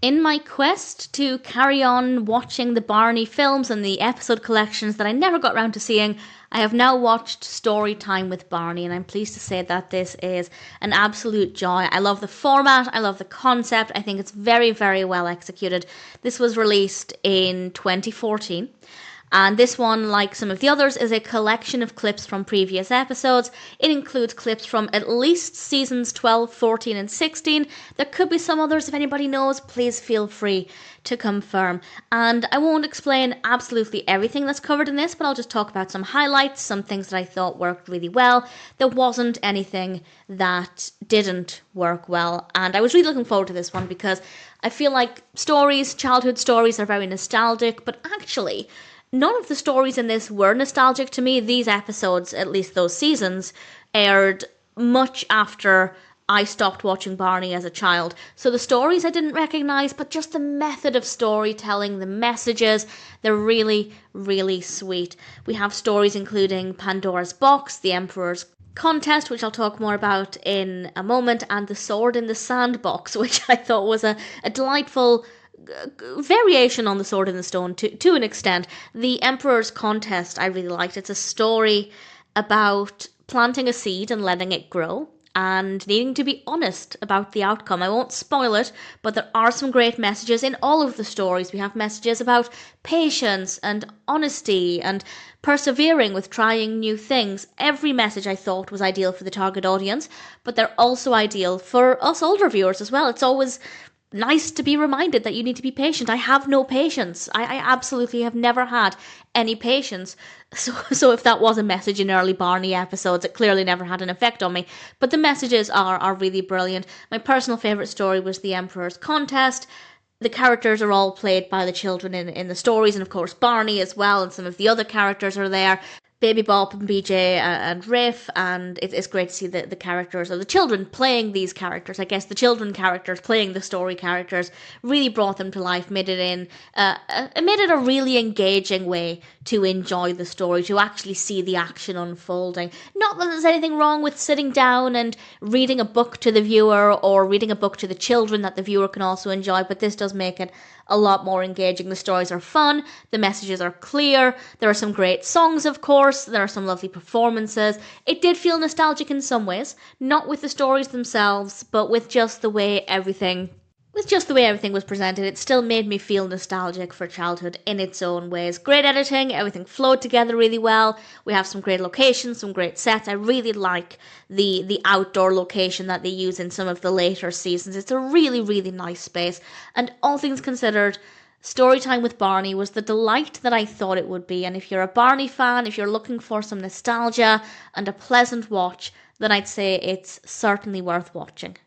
In my quest to carry on watching the Barney films and the episode collections that I never got around to seeing, I have now watched Storytime with Barney, and I'm pleased to say that this is an absolute joy. I love the format, I love the concept, I think it's very, very well executed. This was released in 2014. And this one, like some of the others, is a collection of clips from previous episodes. It includes clips from at least seasons 12, 14, and 16. There could be some others. If anybody knows, please feel free to confirm. And I won't explain absolutely everything that's covered in this, but I'll just talk about some highlights, some things that I thought worked really well. There wasn't anything that didn't work well. And I was really looking forward to this one because I feel like stories, childhood stories, are very nostalgic, but actually none of the stories in this were nostalgic to me. These episodes, at least those seasons, aired much after I stopped watching Barney as a child. So the stories I didn't recognise, but just the method of storytelling, the messages, they're really, really sweet. We have stories including Pandora's Box, The Emperor's Contest, which I'll talk more about in a moment, and The Sword in the Sandbox, which I thought was a delightful variation on The Sword in the Stone to an extent. The Emperor's Contest I really liked. It's a story about planting a seed and letting it grow and needing to be honest about the outcome. I won't spoil it, but there are some great messages in all of the stories. We have messages about patience and honesty and persevering with trying new things. Every message I thought was ideal for the target audience, but they're also ideal for us older viewers as well. It's always nice to be reminded that you need to be patient. I have no patience. I absolutely have never had any patience. So if that was a message in early Barney episodes, it clearly never had an effect on me. But the messages are really brilliant. My personal favourite story was The Emperor's Contest. The characters are all played by the children in the stories, and of course Barney as well, and some of the other characters are there. Baby Bop and BJ and Riff, and it's great to see the characters, or the children playing these characters. I guess the children characters playing the story characters really brought them to life, made it a really engaging way to enjoy the story, to actually see the action unfolding. Not that there's anything wrong with sitting down and reading a book to the viewer or reading a book to the children that the viewer can also enjoy, but this does make it a lot more engaging. The stories are fun, the messages are clear, there are some great songs, of course, there are some lovely performances. It did feel nostalgic in some ways, not with the stories themselves, but with just the way everything was presented. It still made me feel nostalgic for childhood in its own ways. Great editing, everything flowed together really well. We have some great locations, some great sets. I really like the outdoor location that they use in some of the later seasons. It's a really, really nice space. And all things considered, Storytime with Barney was the delight that I thought it would be. And if you're a Barney fan, if you're looking for some nostalgia and a pleasant watch, then I'd say it's certainly worth watching.